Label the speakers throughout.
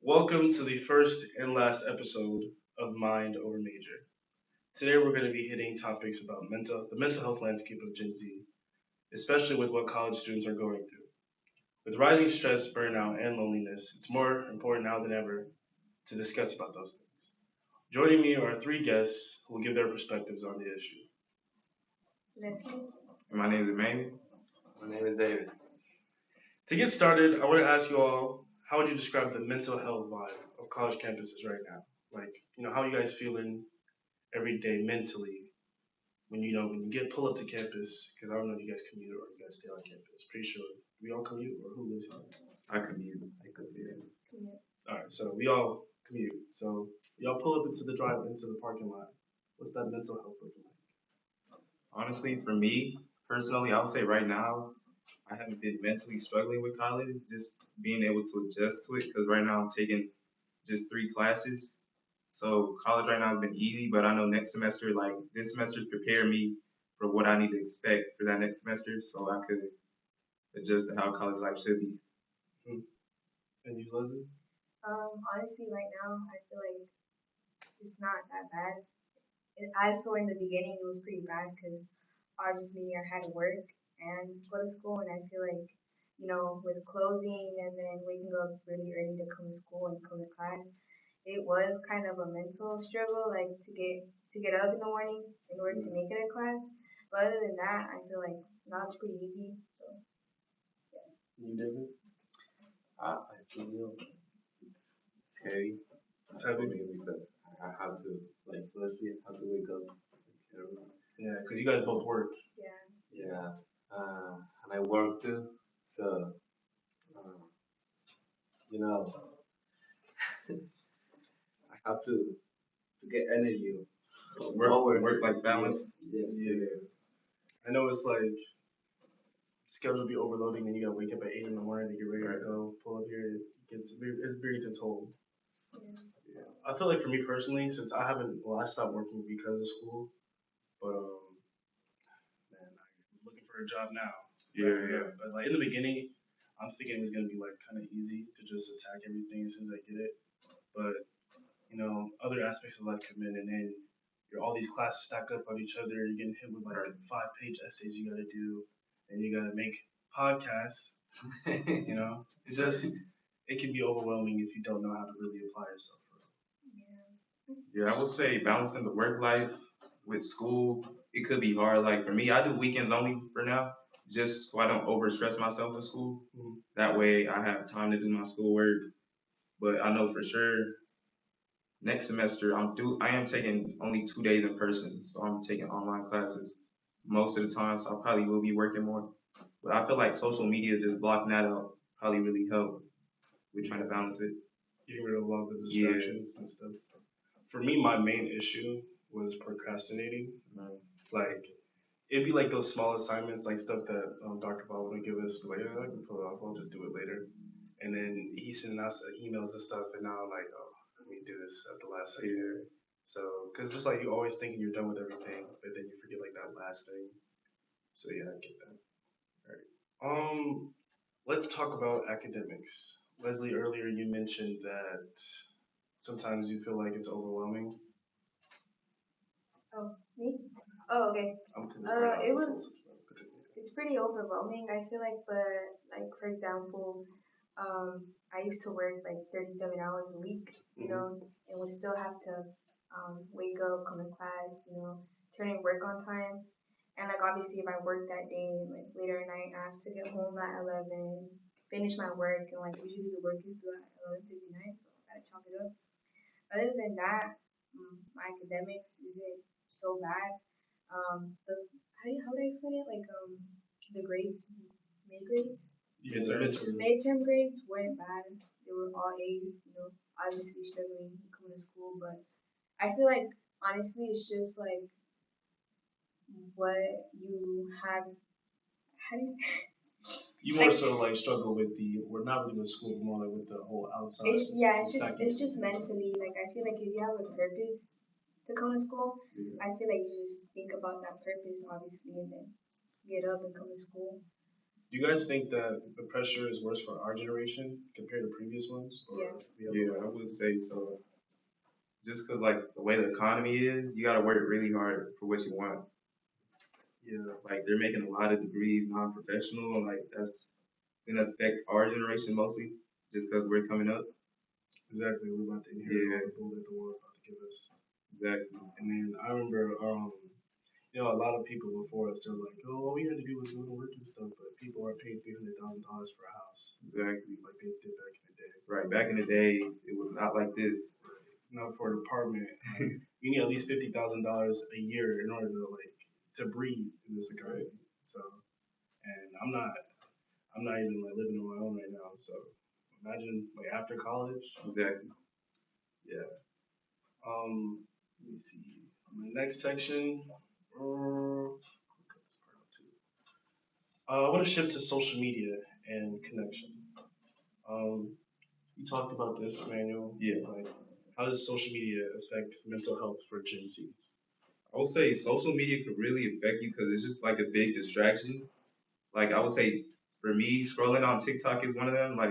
Speaker 1: Welcome to the first and last episode of Mind Over Major. Today we're going to be hitting topics about the mental health landscape of Gen Z, especially with what college students are going through. With rising stress, burnout, and loneliness, it's more important now than ever to discuss about those things. Joining me are three guests who will give their perspectives on the issue.
Speaker 2: Leslie.
Speaker 3: My name is Emmanuel.
Speaker 4: My name is David.
Speaker 1: To get started, I want to ask you all, how would you describe the mental health vibe of college campuses right now? Like, how are you guys feeling every day mentally when you get pull up to campus, because I don't know if you guys commute or you guys stay on campus. Pretty sure we all commute or who lives here?
Speaker 3: I commute.
Speaker 1: All right, so we all commute. So y'all pull up into the parking lot. What's that mental health looking like?
Speaker 3: Honestly, for me personally, I would say right now, I haven't been mentally struggling with college, just being able to adjust to it. Because right now I'm taking just three classes, so college right now has been easy. But I know next semester, like this semester's prepared me for what I need to expect for that next semester, so I could adjust to how college life should be.
Speaker 1: Hmm. And you, Leslie?
Speaker 2: Honestly, right now, I feel like it's not that bad. I saw in the beginning it was pretty bad because obviously I had to work and go to school, and I feel like, with closing and then waking up really early to come to school and come to class, it was kind of a mental struggle, like to get up in the morning in order to make it to class. But other than that, I feel like now it's pretty easy. So
Speaker 1: You, David?
Speaker 4: I feel it's heavy
Speaker 1: It's
Speaker 4: for
Speaker 1: heavy.
Speaker 4: me because I have to, like, firstly, I have to wake up.
Speaker 1: Yeah, because you guys both work.
Speaker 2: yeah,
Speaker 4: Yeah, and I work too, so uh, you know, I have to get energy.
Speaker 3: Work life balance.
Speaker 4: Yeah,
Speaker 1: Yeah. I know it's like schedule be overloading, and you gotta wake up at 8 in the morning to get ready to go. Pull up here, it brings a toll.
Speaker 2: yeah,
Speaker 1: Yeah. I feel like for me personally, since I stopped working because of school, but man, I'm looking for a job now.
Speaker 3: Yeah.
Speaker 1: But like in the beginning, I'm thinking it was gonna be like kind of easy to just attack everything as soon as I get it. But other aspects of life come in, and then all these classes stack up on each other. You're getting hit with like 5-page essays you gotta do, and you gotta make podcasts. It just it can be overwhelming if you don't know how to really apply yourself.
Speaker 2: yeah.
Speaker 3: Yeah, I would say balancing the work life with school, it could be hard. Like for me, I do weekends only for now, just so I don't overstress myself in school.
Speaker 1: Mhm.
Speaker 3: That way I have time to do my schoolwork. But I know for sure next semester I am taking only 2 days in person, so I'm taking online classes most of the time, so I probably will be working more. But I feel like social media just blocking that out probably really help with trying to balance it.
Speaker 1: Getting rid of all the
Speaker 3: Yeah.
Speaker 1: distractions and stuff. For me, my main issue was procrastinating. Like it'd be like those small assignments, like stuff that Dr. Bob would give us. Like, yeah, I can pull it off. I'll just do it later. And then he's sending us emails and stuff, and now I'm like, oh, let me do this at the last second.
Speaker 3: Yeah.
Speaker 1: So, because just like you always thinking you're done with everything, but then you forget like that last thing. So yeah, I get that. All right. Let's talk about academics. Leslie, earlier you mentioned that sometimes you feel like it's overwhelming.
Speaker 2: Oh, me? Oh, okay.
Speaker 1: I'm
Speaker 2: It was. It's pretty overwhelming. I feel like, but like for example, I used to work like 37 hours a week, and would still have to wake up, come to class, turn in work on time. And like obviously, if I work that day, like later at night, I have to get home at 11, finish my work, and like usually the work is due at 11:59, so I gotta chalk it up. Other than that, my academics isn't so bad. The how would I explain it? Like the grades, mid grades,
Speaker 1: You get some midterm.
Speaker 2: midterm grades weren't bad. They were all A's. Obviously struggling coming to school, but I feel like honestly, it's just like what you have. How do you,
Speaker 1: You more
Speaker 2: like
Speaker 1: so like struggle with we're not really with school, but more like with the whole outside.
Speaker 2: it's just mentally like I feel like if you have a purpose to come to school, I feel like you just think about that purpose obviously and then get up and come to school.
Speaker 1: Do you guys think that the pressure is worse for our generation compared to previous ones, or
Speaker 2: Yeah.
Speaker 1: we have
Speaker 3: Yeah, I would say so. Just because like the way the economy is, you gotta work really hard for what you want.
Speaker 1: yeah,
Speaker 3: Like they're making a lot of degrees non-professional, and like that's gonna affect our generation mostly, just because we're coming up.
Speaker 1: exactly. We're about to inherit all
Speaker 3: Yeah,
Speaker 1: the bull that the world's about to give us.
Speaker 3: exactly,
Speaker 1: And then I remember, a lot of people before us, they're like, oh, all we had to do was go to work and stuff, but people are paying $300,000 for a house,
Speaker 3: exactly.
Speaker 1: like they did back in the day.
Speaker 3: Right, back in the day, it was not like this.
Speaker 1: Now for an apartment, you need at least $50,000 a year in order to breathe in this economy. So, and I'm not even like living on my own right now. So, imagine like after college.
Speaker 3: Exactly.
Speaker 1: Yeah. Let me see. The next section. Cut this part out too. I want to shift to social media and connection. Um, you talked about this, Manuel.
Speaker 3: Yeah.
Speaker 1: Like, how does social media affect mental health for Gen Z?
Speaker 3: I would say social media could really affect you because it's just like a big distraction. Like I would say for me, scrolling on TikTok is one of them. Like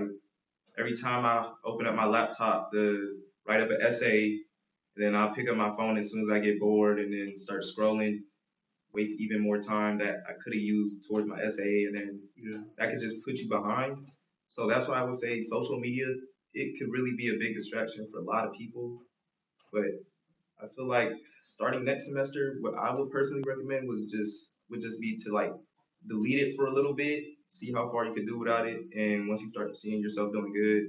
Speaker 3: every time I open up my laptop to write up an essay, and then I'll pick up my phone as soon as I get bored and then start scrolling, waste even more time that I could have used towards my essay, and then
Speaker 1: Yeah.
Speaker 3: that could just put you behind. So that's why I would say social media, it could really be a big distraction for a lot of people. But I feel like starting next semester, what I would personally recommend would just be to like delete it for a little bit, see how far you can do without it, and once you start seeing yourself doing good,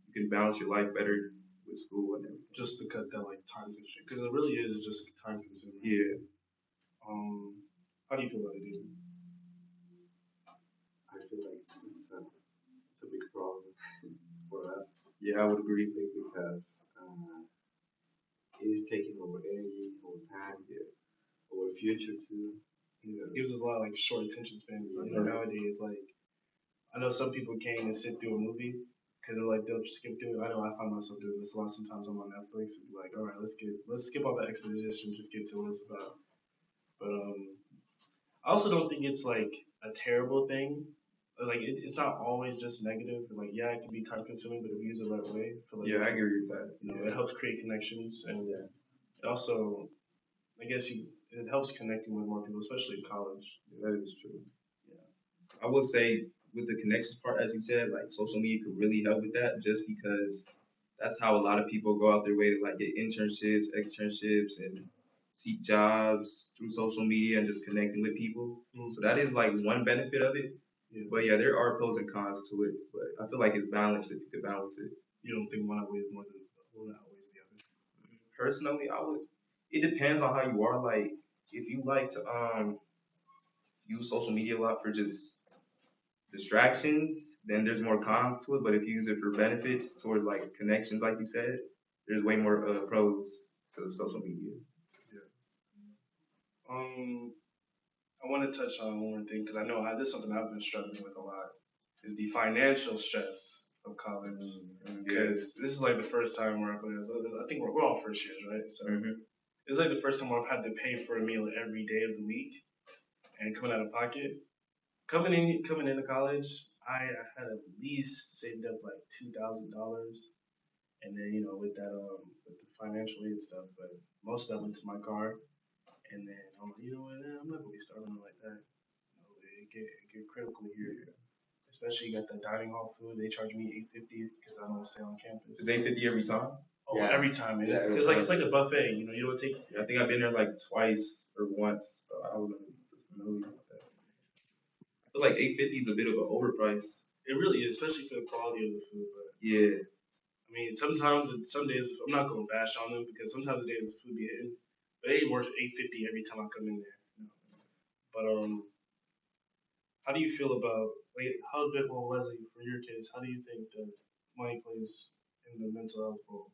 Speaker 3: you can balance your life better with school and everything.
Speaker 1: Just to cut that like time constraint, because it really is just time consuming.
Speaker 3: Yeah,
Speaker 1: How do you feel about it, dude?
Speaker 4: I feel like it's a big problem for us.
Speaker 3: yeah, I would agree.
Speaker 4: Because it is taking over energy, over time, over future too.
Speaker 1: It gives us a lot of like short attention spans. I know
Speaker 4: Yeah.
Speaker 1: nowadays, like I know some people can't even sit through a movie because they'll just skip through it. I know I find myself doing this a lot sometimes. I'm on Netflix and be like, all right, let's skip all the exposition, just get to what it's about. But I also don't think it's like a terrible thing. Like it's not always just negative. Like yeah, it can be time consuming, but if you use it the right way, I feel like
Speaker 3: Yeah, I agree with that.
Speaker 1: it helps create connections and it also I guess it helps connecting with more people, especially in college.
Speaker 3: Yeah, that is true. I would say with the connections part, as you said, like social media could really help with that, just because that's how a lot of people go out their way to like get internships, externships, and seek jobs through social media and just connecting with people.
Speaker 1: Mm.
Speaker 3: So that is like one benefit of it.
Speaker 1: Yeah.
Speaker 3: But yeah, there are pros and cons to it. But I feel like it's balanced if you could balance it.
Speaker 1: You don't think one outweighs more than one outweighs the other?
Speaker 3: Personally, I would. It depends on how you are. Like if you like to use social media a lot for just distractions, then there's more cons to it. But if you use it for benefits towards like connections, like you said, there's way more pros to social media.
Speaker 1: I want to touch on one more thing because I know this is something I've been struggling with a lot is the financial stress of college. Because this is like the first time where I think we're all first years, right? So it's like the first time where I've had to pay for a meal every day of the week and coming out of pocket. Coming into college, I had at least saved up like $2,000, and then with that with the financial aid stuff, but most of that went to my car. And then I'm like, you know what, I'm not gonna be starving like that. It get critical here. Especially you got the dining hall food. They charge me $8.50 because I'm gonna stay on campus.
Speaker 3: Is $8.50 every time?
Speaker 1: Oh,
Speaker 4: Yeah.
Speaker 1: every time, man.
Speaker 4: Yeah,
Speaker 1: It's like a buffet. You don't take.
Speaker 3: Yeah, I think I've been there like twice or once, so I wasn't familiar with that. I feel like $8.50 is a bit of an overprice.
Speaker 1: It really is, especially for the quality of the food. But
Speaker 3: Yeah,
Speaker 1: I mean, some days I'm not gonna bash on them because sometimes the days the food be hitting, but it ain't worth $8.50 every time I come in there. But how do you feel about how big well Leslie for your case? How do you think that money plays in the mental health role,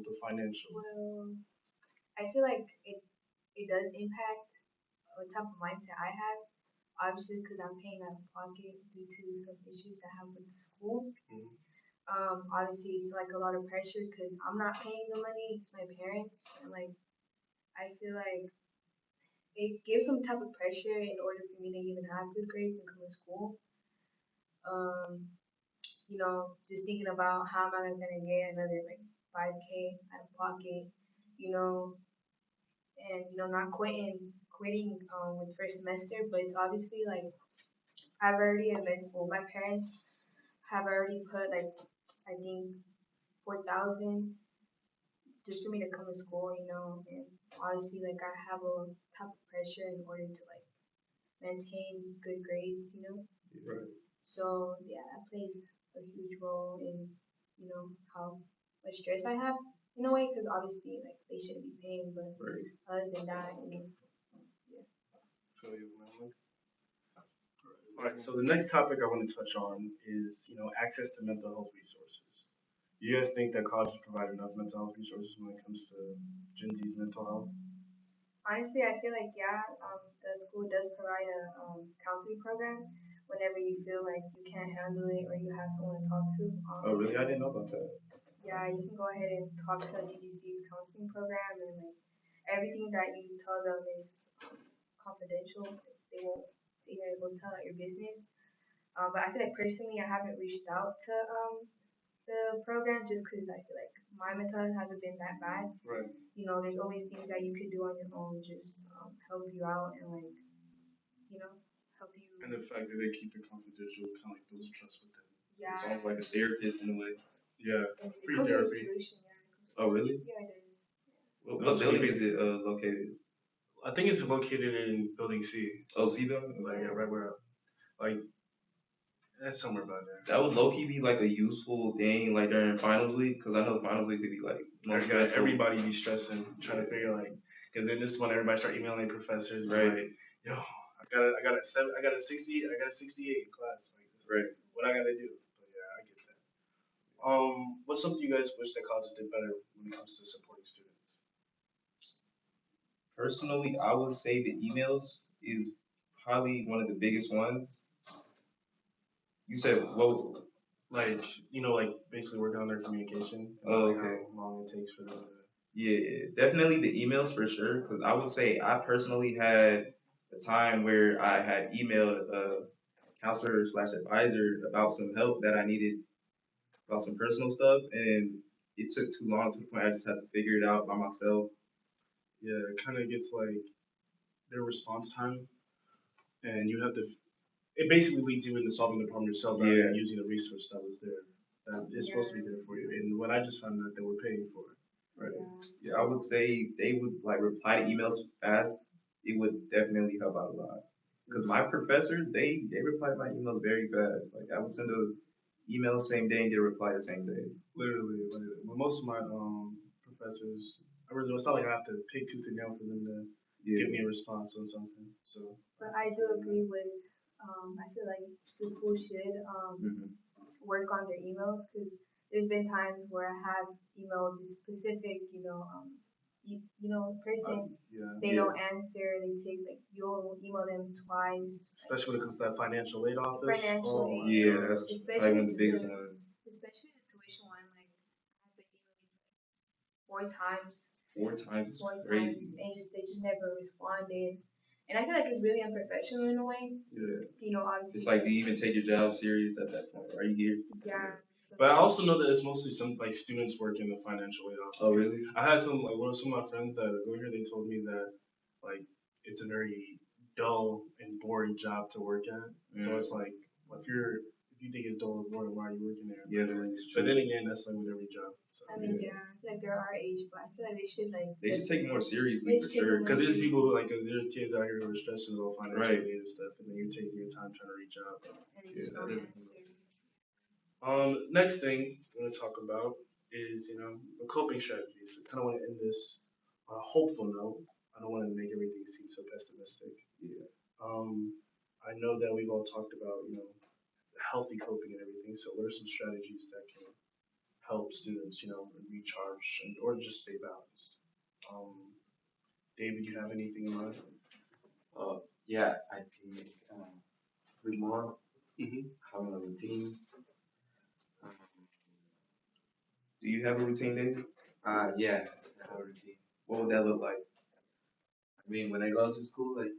Speaker 1: the financial?
Speaker 2: Well, I feel like it does impact the type of mindset I have. Obviously, because I'm paying out of pocket due to some issues I have with the school.
Speaker 1: Mhm.
Speaker 2: Obviously, it's like a lot of pressure because I'm not paying the money; it's my parents, and like I feel like it gives some type of pressure in order for me to even have good grades and come to school. Um, just thinking about how am I gonna get another like 5K out of pocket, you know, and not quitting with first semester, but it's obviously like I've already advanced. Well, my parents have already put like I think 4,000 just for me to come to school, and obviously like I have a type of pressure in order to like maintain good grades.
Speaker 1: Right.
Speaker 2: So yeah, that plays a huge role in how much stress I have in a way, because obviously like they shouldn't be paying, but
Speaker 3: Right.
Speaker 2: other than that, yeah.
Speaker 1: Feel you, man. All right. So the next topic I want to touch on is access to mental health resources. Do you guys think that colleges provide enough mental health resources when it comes to Gen Z's mental health?
Speaker 2: Honestly, I feel like yeah, the school does provide a counseling program whenever you feel like you can't handle it or you have someone to talk to.
Speaker 1: Oh, really? I didn't know about that.
Speaker 2: Yeah, you can go ahead and talk to GGC's counseling program, and like everything that you tell them is confidential. They won't sit here and go tell out your business. But I feel like personally, I haven't reached out to the program just because I feel like my mental health hasn't been that bad.
Speaker 1: Right.
Speaker 2: There's always things that you could do on your own, just help you out and like help you.
Speaker 1: And the fact that they keep it confidential kind of like builds trust with them.
Speaker 2: Yeah.
Speaker 3: Sounds like a therapist in a way.
Speaker 1: Yeah.
Speaker 2: And it
Speaker 1: Free
Speaker 2: comes with
Speaker 1: therapy.
Speaker 2: tuition, yeah.
Speaker 3: Oh, really?
Speaker 2: Yeah, it is.
Speaker 3: What building is it located?
Speaker 1: I think it's located in Building C.
Speaker 3: Oh, C building?
Speaker 1: Like yeah, right where, like, that's somewhere about there.
Speaker 3: That would low key be like a useful thing like during finals week, because I know the finals week could be like most stressful.
Speaker 1: Everybody be stressing, trying to figure like, because then this is when everybody start emailing professors,
Speaker 3: Right.
Speaker 1: Like, yo, I got a 7, I got a 60, I got a 68 in class. Like,
Speaker 3: Right.
Speaker 1: What I gotta do? But yeah, I get that. What's something you guys wish that colleges did better when it comes to supporting students?
Speaker 3: Personally, I would say the emails is probably one of the biggest ones. You said, well,
Speaker 1: Like, like basically working on their communication. And
Speaker 3: oh,
Speaker 1: like
Speaker 3: okay.
Speaker 1: how long it takes for them to.
Speaker 3: Yeah, definitely the emails for sure. Because I would say I personally had a time where I had emailed a counselor slash advisor about some help that I needed about some personal stuff, and it took too long to the point I just had to figure it out by myself.
Speaker 1: Yeah, it kind of gets like their response time, and you have to. It basically leads you into solving the problem yourself rather than using a resource that was there, that is supposed to be there for you. And when I just found out they were paying for it.
Speaker 3: Right. Yeah, I would say they would like reply to emails fast. It would definitely help out a lot. Because my professors, they reply to my emails very fast. Like I would send a email same day and get a reply the same day.
Speaker 1: Literally. Well, most of my professors, it's not like I have to pick tooth and nail for them to give me a response on something. So.
Speaker 2: But I do agree with. I feel like the school should work on their emails, because there's been times where I have emailed a specific, person. They don't answer. They take like you'll email them twice.
Speaker 1: Especially when it comes to that financial aid office.
Speaker 2: Financial aid.
Speaker 3: Yeah, that's probably one of the biggest
Speaker 2: the,
Speaker 3: ones.
Speaker 2: especially the tuition one. Like I've been emailing 4 times.
Speaker 3: 4 times is
Speaker 2: 4
Speaker 3: crazy.
Speaker 2: times, and they just never responded. And I feel like it's really unprofessional in a way.
Speaker 3: Yeah.
Speaker 2: Obviously.
Speaker 3: It's like, do you even take your job serious at that point? Are you here?
Speaker 2: Yeah.
Speaker 1: But I also know that it's mostly some like students work in the financial aid office.
Speaker 3: Oh, really?
Speaker 1: I had some of my friends that go here. They told me that like it's a very dull and boring job to work at. So it's like if you think it's dull and boring, why are you working there?
Speaker 3: Yeah,
Speaker 1: but then again, that's like with every job. So.
Speaker 2: I mean, yeah, like they're our age, but I feel like they should
Speaker 3: take it more seriously for sure.
Speaker 1: Because there's people who cause there's kids out here who are stressing about financial
Speaker 3: aid
Speaker 1: and stuff, and then you're taking your time trying to reach out.
Speaker 2: Yeah,
Speaker 1: Next thing I'm going to talk about is, the coping strategies. I kind of want to end this on a hopeful note. I don't want to make everything seem so pessimistic.
Speaker 3: Yeah.
Speaker 1: I know that we've all talked about, healthy coping and everything. So what are some strategies that can help students, recharge or just stay balanced? David, you have anything in mind?
Speaker 4: Yeah, I think sleep more,
Speaker 1: Mm-hmm.
Speaker 4: having a routine.
Speaker 3: Do you have a routine, David?
Speaker 4: Yeah, I have a routine.
Speaker 3: What would that look like?
Speaker 4: I mean, when I go to school, like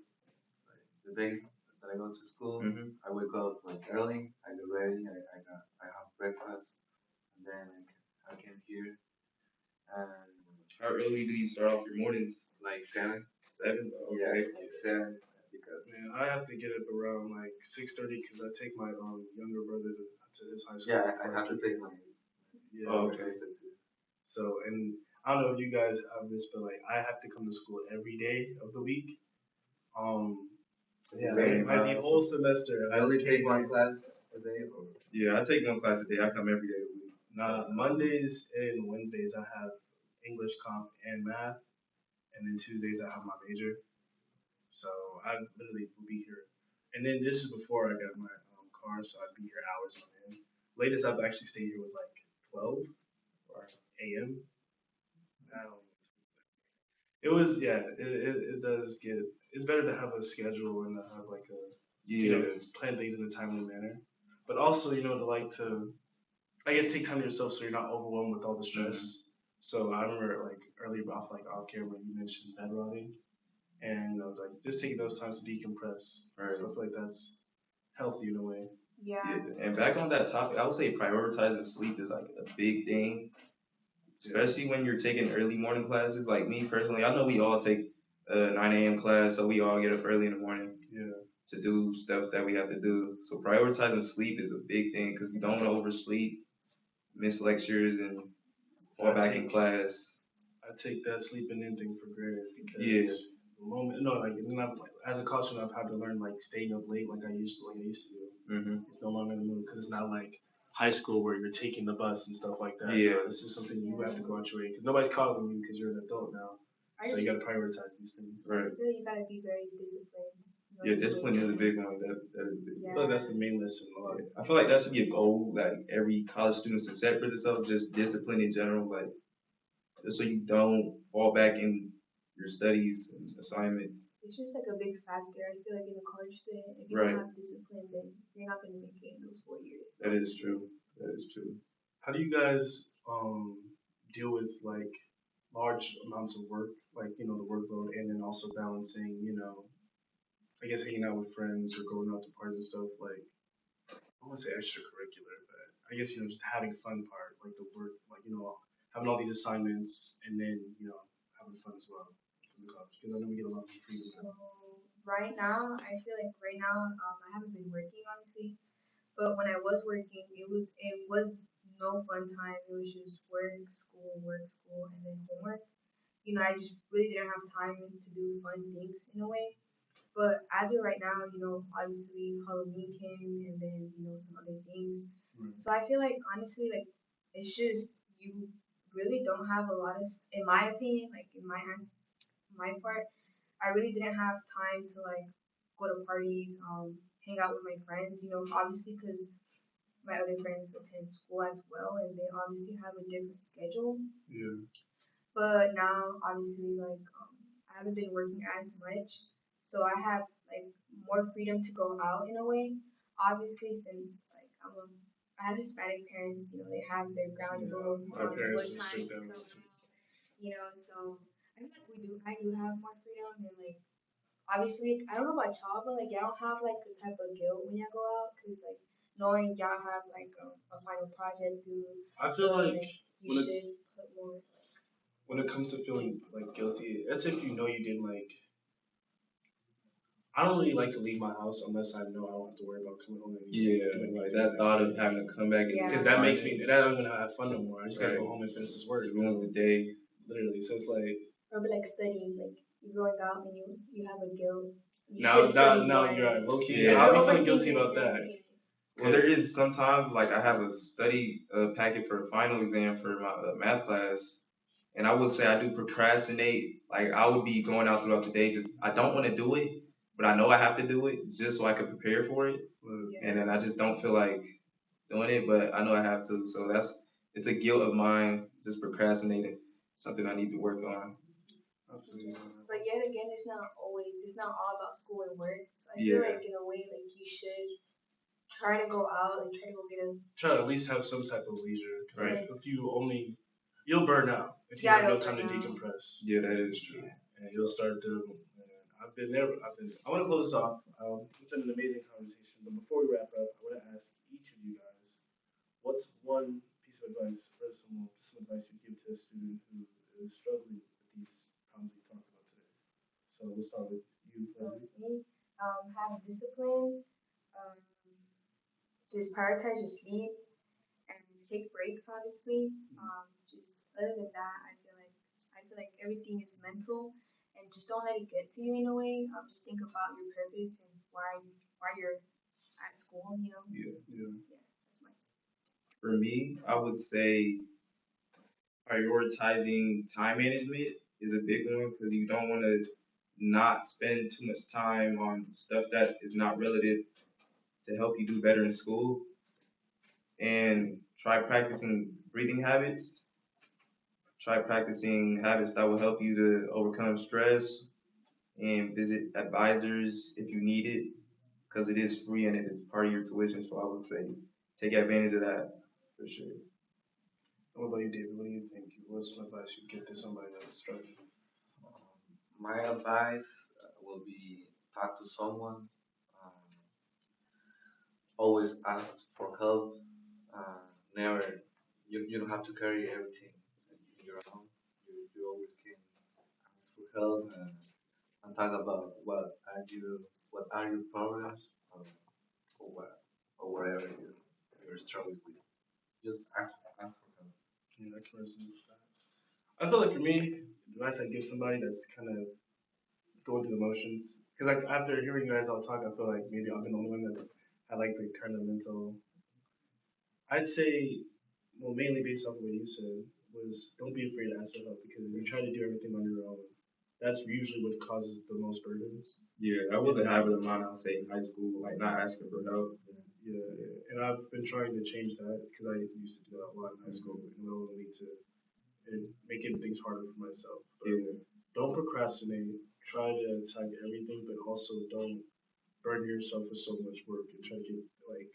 Speaker 4: the days that I go to school,
Speaker 3: Mhm.
Speaker 4: I wake up like early. I get ready. I have breakfast, and then I came here and
Speaker 3: How early do you start off your mornings?
Speaker 4: like 7.
Speaker 3: 7.
Speaker 4: Yeah,
Speaker 3: Okay.
Speaker 4: like 7 because
Speaker 1: Man, I have to get up around like 6:30 because I take my younger brother to his high school.
Speaker 4: yeah, I have to take my
Speaker 1: Yeah.
Speaker 3: Oh,
Speaker 4: older
Speaker 3: okay.
Speaker 4: sister too.
Speaker 1: So, and I don't know if you guys have this, but like I have to come to school every day of the week. Um, yeah,
Speaker 3: Same.
Speaker 1: like the whole semester.
Speaker 4: I only take one class a day, or
Speaker 3: Yeah, I take one class a day. I come every day of the week.
Speaker 1: Mondays and Wednesdays I have English comp and math, and then Tuesdays I have my major. So I literally will be here. And then this is before I got my car, so I'd be here hours on end. Latest I've actually stayed here was like 12 a.m. I don't. It was yeah. It does get. It's better to have a schedule and to have like a
Speaker 3: Yeah.
Speaker 1: plan things in a timely manner. But also to like to I guess take time to yourself so you're not overwhelmed with all the stress. So I remember like earlier off camera you mentioned bed rotting and like just taking those times to decompress.
Speaker 3: Right.
Speaker 1: So I feel like that's healthy in a way.
Speaker 2: Yeah.
Speaker 3: Yeah. And back on that topic, I would say prioritizing sleep is like a big thing, especially when you're taking early morning classes. Like me personally, I know we all take a 9 a.m. class, so we all get up early in the morning
Speaker 1: Yeah.
Speaker 3: to do stuff that we have to do. So prioritizing sleep is a big thing because you don't want to oversleep, miss lectures, and fall back in class.
Speaker 1: I take that sleeping in thing for granted because
Speaker 3: Yeah.
Speaker 1: the moment like and then like as a college student I've had to learn like staying up late like I used to do.
Speaker 3: Mm-hmm.
Speaker 1: It's no longer in the mood because it's not like high school where you're taking the bus and stuff like that.
Speaker 3: Yeah.
Speaker 1: This is something you have to go out your way because nobody's calling you because you're an adult now. So you got to prioritize these things.
Speaker 3: Right.
Speaker 2: I feel like you gotta be very disciplined.
Speaker 3: Yeah, discipline is a big one. That is big.
Speaker 1: I feel like that's the main lesson. A lot.
Speaker 3: I feel like that should be a goal that every college student should set for themselves, just discipline in general, like just so you don't fall back in your studies and assignments.
Speaker 2: It's just like a big factor. I feel like in a college student, if you
Speaker 3: Right.
Speaker 2: don't have discipline, then you're not gonna make it in those 4 years.
Speaker 3: That is true. That is true.
Speaker 1: How do you guys deal with like large amounts of work, like the workload, and then also balancing, I guess hanging out with friends or going out to parties and stuff like I won't say extracurricular, but I guess just having fun part, like the work, like having all these assignments and then having fun as well in the college because I know we get a lot of freedom.
Speaker 2: So right now, I feel like I haven't been working honestly, but when I was working, it was no fun time. It was just work, school, and then homework. I just really didn't have time to do fun things in a way. But as of right now, obviously Halloween came and then, some other things.
Speaker 1: Right.
Speaker 2: So I feel like honestly, like it's just you really don't have a lot of, in my opinion, like in my part, I really didn't have time to like go to parties, hang out with my friends, obviously because my other friends attend school as well and they obviously have a different schedule.
Speaker 1: Yeah.
Speaker 2: But now, obviously, like I haven't been working as much, so I have like more freedom to go out in a way. Obviously, since like I have Hispanic parents, they have their ground rules
Speaker 1: My
Speaker 2: on
Speaker 1: parents
Speaker 2: what
Speaker 1: are
Speaker 2: time to
Speaker 1: strict on
Speaker 2: go
Speaker 1: it.
Speaker 2: out, so I feel like I do have more freedom and like obviously, I don't know about y'all, but like y'all have like the type of guilt when y'all go out, cause like knowing y'all have like a final project due,
Speaker 1: I feel like
Speaker 2: you should put more.
Speaker 1: when it comes to feeling like guilty, that's if you know you didn't like. I don't really like to leave my house unless I know I don't have to worry about coming home.
Speaker 3: Yeah, like that thought of having to come back and
Speaker 2: Yeah.
Speaker 1: Because that makes me, that I'm gonna have fun no more. I just gotta
Speaker 3: Right.
Speaker 1: go home and finish this work.
Speaker 3: it ruins the day.
Speaker 1: Literally, so it's like
Speaker 2: Or be like studying, like you're going out and you have a guilt. You
Speaker 1: now,
Speaker 2: should study
Speaker 1: now
Speaker 2: more.
Speaker 1: you're right. Low key,
Speaker 3: Yeah.
Speaker 1: I'll
Speaker 2: You're
Speaker 1: be feeling guilty
Speaker 2: overthinking
Speaker 1: about
Speaker 2: it,
Speaker 1: that.
Speaker 2: you're overthinking it.
Speaker 3: Well, there is sometimes like I have a study packet for a final exam for my math class, and I would say I do procrastinate. Like I would be going out throughout the day, just I don't want to do it, but I know I have to do it just so I can prepare for it,
Speaker 2: Yeah.
Speaker 3: and then I just don't feel like doing it, but I know I have to. So it's a guilt of mine, just procrastinating. Something I need to work on.
Speaker 2: But yet again, it's not all about school and work. So I feel
Speaker 3: Yeah.
Speaker 2: like in a way, like you should try to go out and try to go get a.
Speaker 1: Try to at least have some type of leisure. 'Cause
Speaker 3: Right.
Speaker 1: If you'll burn out if you
Speaker 2: Yeah,
Speaker 1: have no
Speaker 2: you'll
Speaker 1: time to
Speaker 2: burn out.
Speaker 1: decompress,
Speaker 3: Yeah, that is true.
Speaker 1: and you'll start to I've been there. I want to close this off. It's been an amazing conversation. But before we wrap up, I want to ask each of you guys, what's one piece of advice, personal, some advice you give to a student who is struggling with these problems we talked about today? So we'll start with you, Leslie.
Speaker 2: Me, have discipline, um, just prioritize your sleep and take breaks, obviously. Just other than that, I feel like everything is mental, and just don't let it get to you in a way. Just think about your purpose and why you're at school.
Speaker 3: Yeah.
Speaker 1: Yeah.
Speaker 2: Yeah, that's my.
Speaker 3: For me, I would say prioritizing time management is a big one because you don't want to not spend too much time on stuff that is not relative to help you do better in school. And try practicing breathing habits. Try practicing habits that will help you to overcome stress and visit advisors if you need it because it is free and it is part of your tuition. So I would say take advantage of that for sure.
Speaker 1: What about you, David? What do you think? What's some advice you give to somebody that's struggling?
Speaker 4: My advice will be talk to someone. Um, Always ask for help. Never, you don't have to carry everything in your own. You always can ask for help and talk about what are your problems or what or whatever you're struggling with. Just ask for help.
Speaker 1: Yeah, I can resonate with that. I feel like for me, the advice I give somebody that's kind of going through the motions, because like after hearing you guys all talk, I feel like maybe I've been the only one that's had like the kind of mental. I'd say, well, mainly based off of what you said, was don't be afraid to ask for help because if you try to do everything on your own, that's usually what causes the most burdens.
Speaker 3: Yeah, that was a habit of mine, I'll say, in high school, like not asking for help.
Speaker 1: Yeah, and I've been trying to change that because I used to do that a lot in high school, and it will lead to it making things harder for myself. But
Speaker 3: Yeah,
Speaker 1: don't procrastinate. Try to attack everything, but also don't burden yourself with so much work and try to get like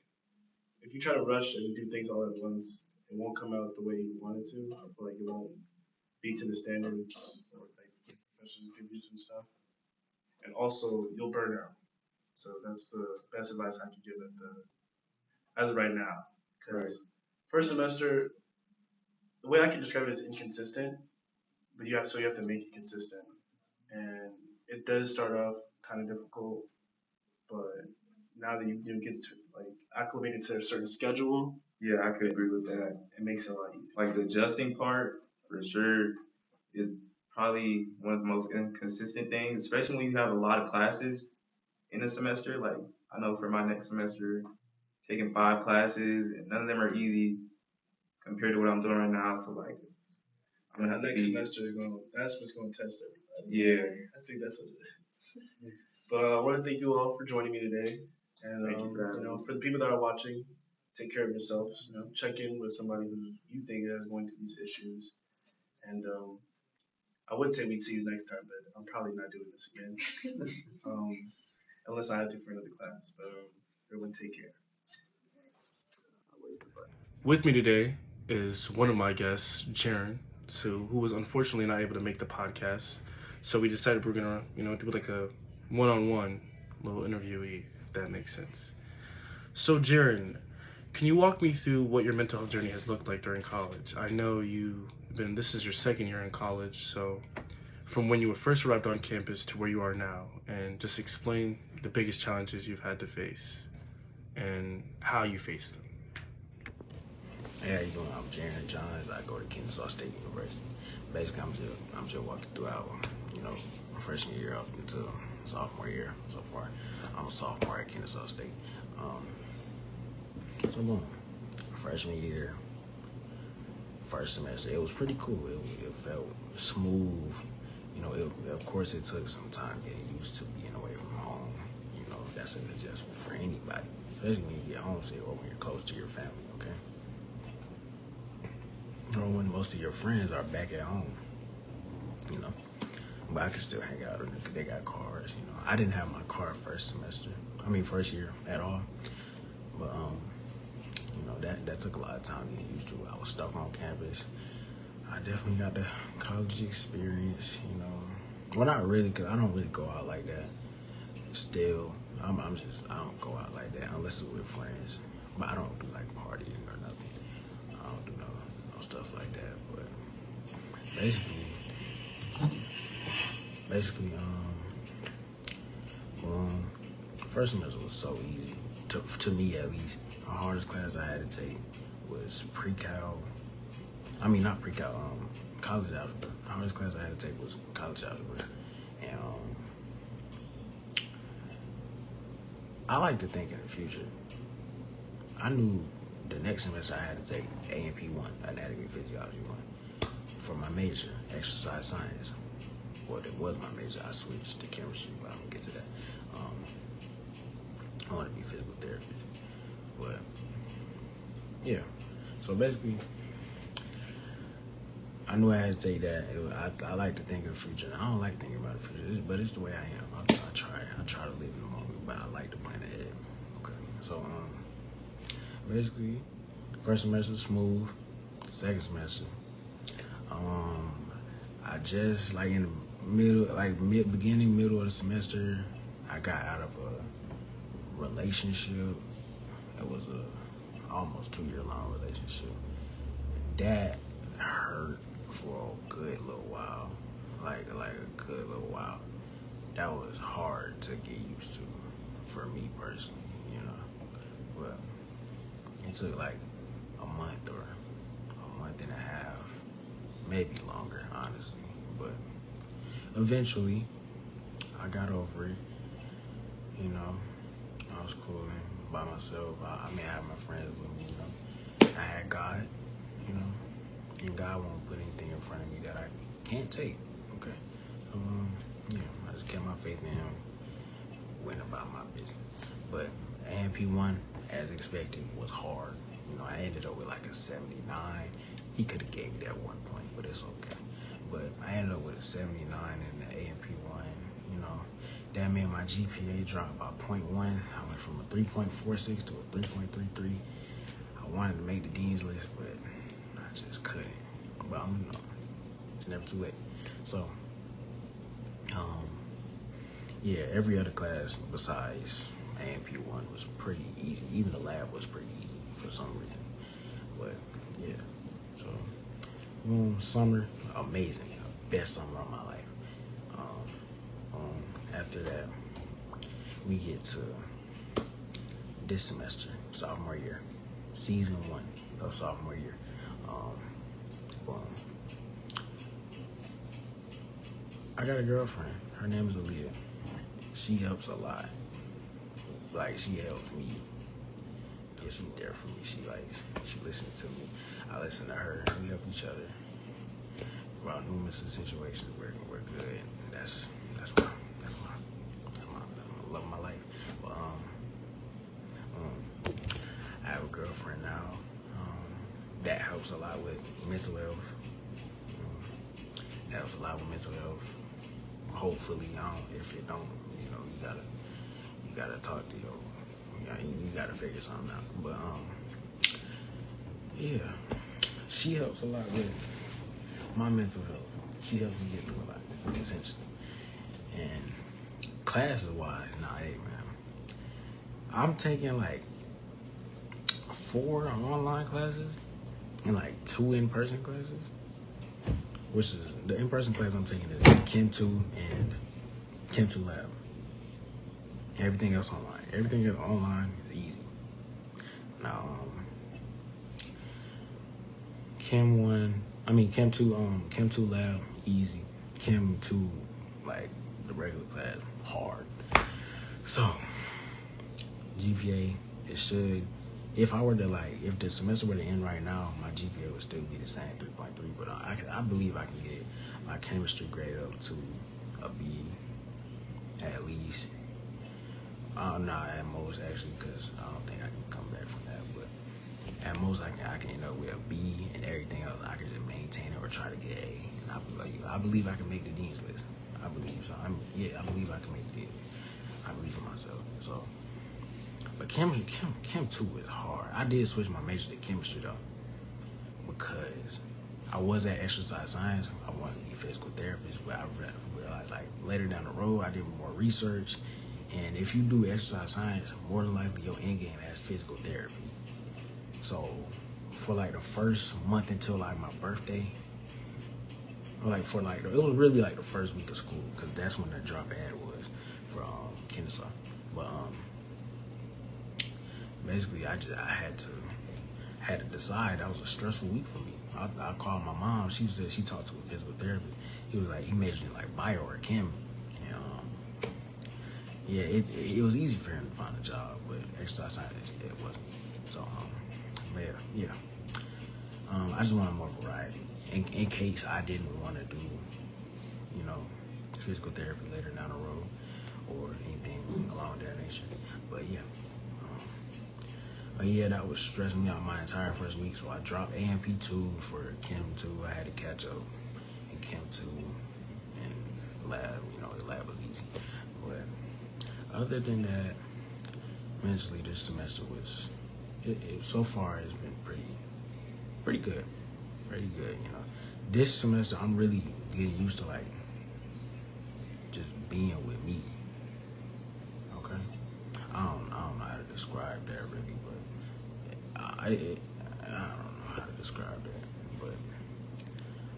Speaker 1: if you try to rush and do things all at once, it won't come out the way you want it to. I feel like it won't be to the standards or like professors give you some stuff. And also you'll burn out. So that's the best advice I can give at the as of right now.
Speaker 3: right.
Speaker 1: Because first semester, the way I can describe it is inconsistent, but you have to make it consistent. And it does start off kind of difficult, but now that you get to like acclimated to a certain schedule,
Speaker 3: Yeah, I could agree with that.
Speaker 1: it makes it a lot easier.
Speaker 3: Like the adjusting part, for sure, is probably one of the most inconsistent things, especially when you have a lot of classes in a semester. Like I know for my next semester, taking 5 classes, and none of them are easy compared to what I'm doing right now. So like I'm gonna have to
Speaker 1: Next
Speaker 3: be
Speaker 1: semester, that's what's going to test everybody.
Speaker 3: yeah.
Speaker 1: I think that's what it is. But I want to thank you all for joining me today. And
Speaker 3: Thank you for having us.
Speaker 1: for the people that are watching, take care of yourselves. Check in with somebody who you think is going through these issues. And I would say we'd see you next time, but I'm probably not doing this again, um, unless I have to for another class. But everyone, take care. With me today is one of my guests, Jaren, who was unfortunately not able to make the podcast. So we decided we're gonna, do like a one-on-one little interviewee, if that makes sense. So Jaren, can you walk me through what your mental health journey has looked like during college? I know this is your second year in college, so from when you first arrived on campus to where you are now, and just explain the biggest challenges you've had to face and how you faced them.
Speaker 5: Hey, how you doing? I'm Jaren Johns. I go to Kennesaw State University. Basically, I'm just walking throughout, my freshman year up until sophomore year so far. I'm a sophomore at Kennesaw State. So boom, freshman year, first semester, it was pretty cool. It felt smooth. Of course, it took some time getting used to being away from home. That's an adjustment for anybody, especially when you get homesick or when you're close to your family. Okay. Or when most of your friends are back at home, but I can still hang out because they got cars. I didn't have my car first year at all, but that took a lot of time getting used to. I was stuck on campus. I definitely got the college experience, Well, not really, because I don't really go out like that. Still, I don't go out like that unless it's with friends. But I don't do like partying or nothing. I don't do no stuff like that. But basically, first semester was so easy to me at least. The hardest class I had to take was pre-cal. I mean, not pre-cal. College algebra. The hardest class I had to take was college algebra, and I like to think in the future. I knew the next semester I had to take A&P 1, Anatomy Physiology 1, for my major, exercise science. Well, it was my major. I switched to chemistry, but I'm gonna get to that. I want to be physical therapist, but yeah. So basically, I knew I had to take that. I like to think of the future. I don't like thinking about the future, but it's the way I am. I try to live in the moment, but I like to plan ahead. Okay. So basically, first semester was smooth. Second semester, I just like in the middle of the semester, I got out of a relationship. It was a almost 2-year-long relationship. That hurt for a good little while, like a good little while. That was hard to get used to for me personally, you know. But it took like a month or a month and a half, maybe longer, honestly. But eventually, I got over it. You know, I was cooling by myself. I mean, I had my friends with me. You know, I had God. You know. And God won't put anything in front of me that I can't take, okay? So, yeah, I just kept my faith in him, went about my business. But A&P 1, as expected, was hard. You know, I ended up with like a 79. He could have gave me that 1 point, but it's okay. But I ended up with a 79 in the A&P 1, you know. That made my GPA drop by 0.1. I went from a 3.46 to a 3.33. I wanted to make the Dean's List, but I just couldn't. But it's never too late. So, yeah, every other class besides A&P 1 was pretty easy. Even the lab was pretty easy for some reason. But yeah, so summer, amazing, best summer of my life. After that, we get to this semester, sophomore year, season 1 of sophomore year. I got a girlfriend. Her name is Aaliyah. She helps a lot. Like, she helps me. Yeah, she's there for me. She listens to me. I listen to her. We help each other. Around numerous situations, we're good. That's my love of my life. But I have a girlfriend now. That helps a lot with mental health. That helps a lot with mental health. Hopefully, if it don't, you know, you gotta talk to you gotta figure something out. But yeah, she helps a lot with my mental health. She helps me get through a lot, essentially. And classes wise, hey man, I'm taking like 4 online classes and like 2 in-person classes, which is the in-person class I'm taking is Chem 2 and Chem 2 Lab. Everything else online. Everything else online is easy. Now, Chem 2 Lab, easy. Chem 2, like the regular class, hard. So, GPA, it should, if the semester were to end right now, my GPA would still be the same, 3.3, but I believe I can get my chemistry grade up to a B, at least. Not at most, actually, because I don't think I can come back from that, but at most I can end up with a B, and everything else I can just maintain it or try to get A. And I believe I can make the Dean's List. I believe so. I believe I can make the Dean's List. I believe in myself. So, but Chem 2 is hard. I did switch my major to chemistry though, because I was at exercise science. I wanted to be a physical therapist, but I realized like later down the road, I did more research. And if you do exercise science, more than likely your end game has physical therapy. So for like the first month until like my birthday, or like for like, it was really like the first week of school, because that's when the drop ad was for Kennesaw. But basically I had to decide. That was a stressful week for me. I called my mom. She said she talked to a physical therapist. He was like, he majored in like bio or chem. And yeah, it was easy for him to find a job, but exercise science, it wasn't. So yeah. I just wanted more variety in case I didn't want to do, you know, physical therapy later down the road or anything along that nature. But yeah, that was stressing me out my entire first week. So I dropped AMP 2 for Chem 2. I had to catch up in Chem 2 and lab. You know, the lab was easy. But other than that, mentally this semester was, so far it's been pretty good. Pretty good, you know. This semester I'm really getting used to like just being with me. Okay? I don't know how to describe that really, but I don't know how to describe that. But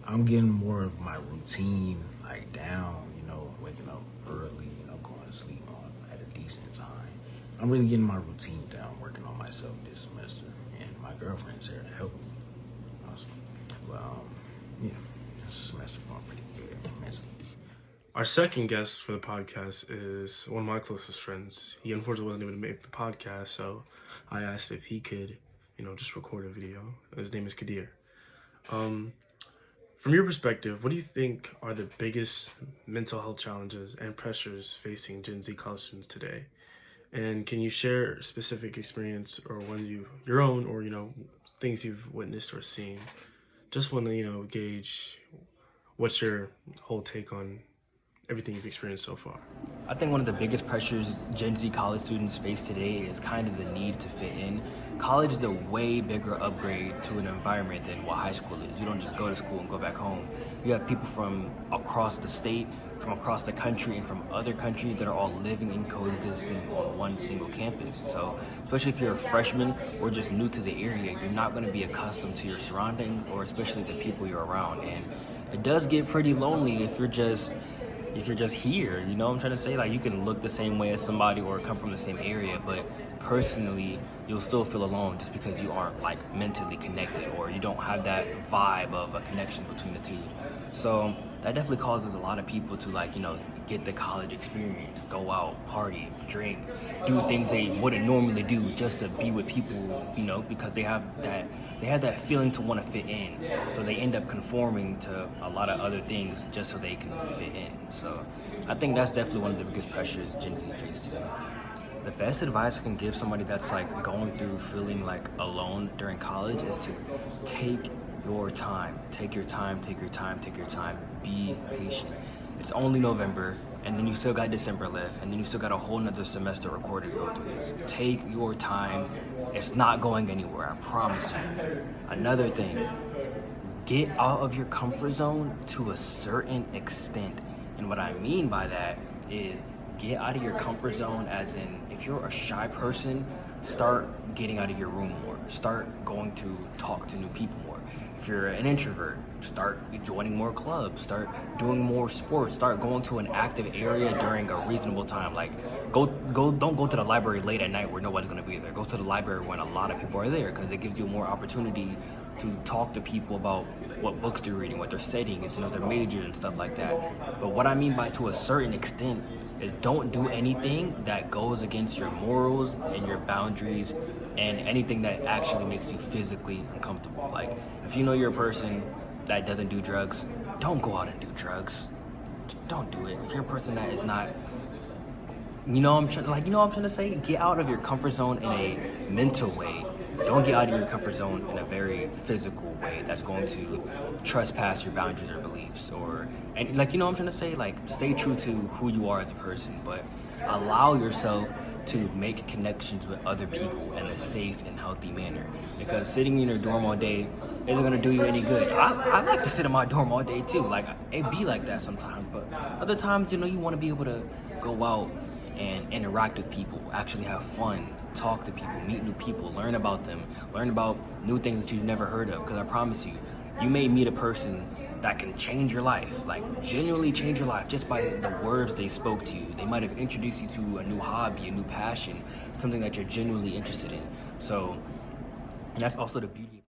Speaker 5: I'm getting more of my routine like down, you know, waking up early, you know, going to sleep at a decent time. I'm really getting my routine down, working on myself this semester, and my girlfriend's here to help me. Awesome. But yeah, this semester going pretty good mentally.
Speaker 1: Our second guest for the podcast is one of my closest friends. He unfortunately wasn't able to make the podcast, so I asked if he could, you know, just record a video. His name is Kadir. From your perspective, what do you think are the biggest mental health challenges and pressures facing Gen Z college students today? And can you share specific experience or ones your own, or, you know, things you've witnessed or seen? Just want to, you know, gauge what's your whole take on everything you've experienced so far.
Speaker 6: I think one of the biggest pressures Gen Z college students face today is kind of the need to fit in. College is a way bigger upgrade to an environment than what high school is. You don't just go to school and go back home. You have people from across the state, from across the country, and from other countries that are all living and coexisting on one single campus. So, especially if you're a freshman or just new to the area, you're not going to be accustomed to your surroundings, or especially the people you're around. And it does get pretty lonely if you're just here, you know what I'm trying to say? Like, you can look the same way as somebody or come from the same area, but personally, you'll still feel alone just because you aren't, like, mentally connected, or you don't have that vibe of a connection between the two. So that definitely causes a lot of people to, like, you know, get the college experience, go out, party, drink, do things they wouldn't normally do just to be with people, you know, because they have that feeling to want to fit in. So they end up conforming to a lot of other things just so they can fit in. So I think that's definitely one of the biggest pressures Gen Z face today. The best advice I can give somebody that's like going through feeling like alone during college is to take your time. Take your time. Be patient. It's only November, and then you still got December left, and then you still got a whole nother semester recorded to go through this. Take your time. It's not going anywhere, I promise you. Another thing, get out of your comfort zone to a certain extent. And what I mean by that is get out of your comfort zone as in, if you're a shy person, start getting out of your room more. Start going to talk to new people more. If you're an introvert, start joining more clubs, start doing more sports, start going to an active area during a reasonable time. Like, don't go to the library late at night where nobody's gonna be there. Go to the library when a lot of people are there, because it gives you more opportunity to talk to people about what books they're reading, what they're studying, it's another major and stuff like that. But what I mean by to a certain extent is don't do anything that goes against your morals and your boundaries and anything that actually makes you physically uncomfortable. Like, if you know you're a person that doesn't do drugs, don't go out and do drugs. Don't do it. If you're a person that is not, you know what I'm trying to say? Get out of your comfort zone in a mental way. don't get out of your comfort zone in a very physical way that's going to trespass your boundaries or beliefs, and like, you know what I'm trying to say, like, stay true to who you are as a person, but allow yourself to make connections with other people in a safe and healthy manner, because sitting in your dorm all day isn't going to do you any good. I like to sit in my dorm all day too, like, it be like that sometimes, but other times, you know, you want to be able to go out and interact with people, actually have fun, talk to people, meet new people, learn about them, learn about new things that you've never heard of, because I promise you, you may meet a person that can change your life, like genuinely change your life just by the words they spoke to you. They might have introduced you to a new hobby, a new passion, something that you're genuinely interested in. So, and that's also the beauty of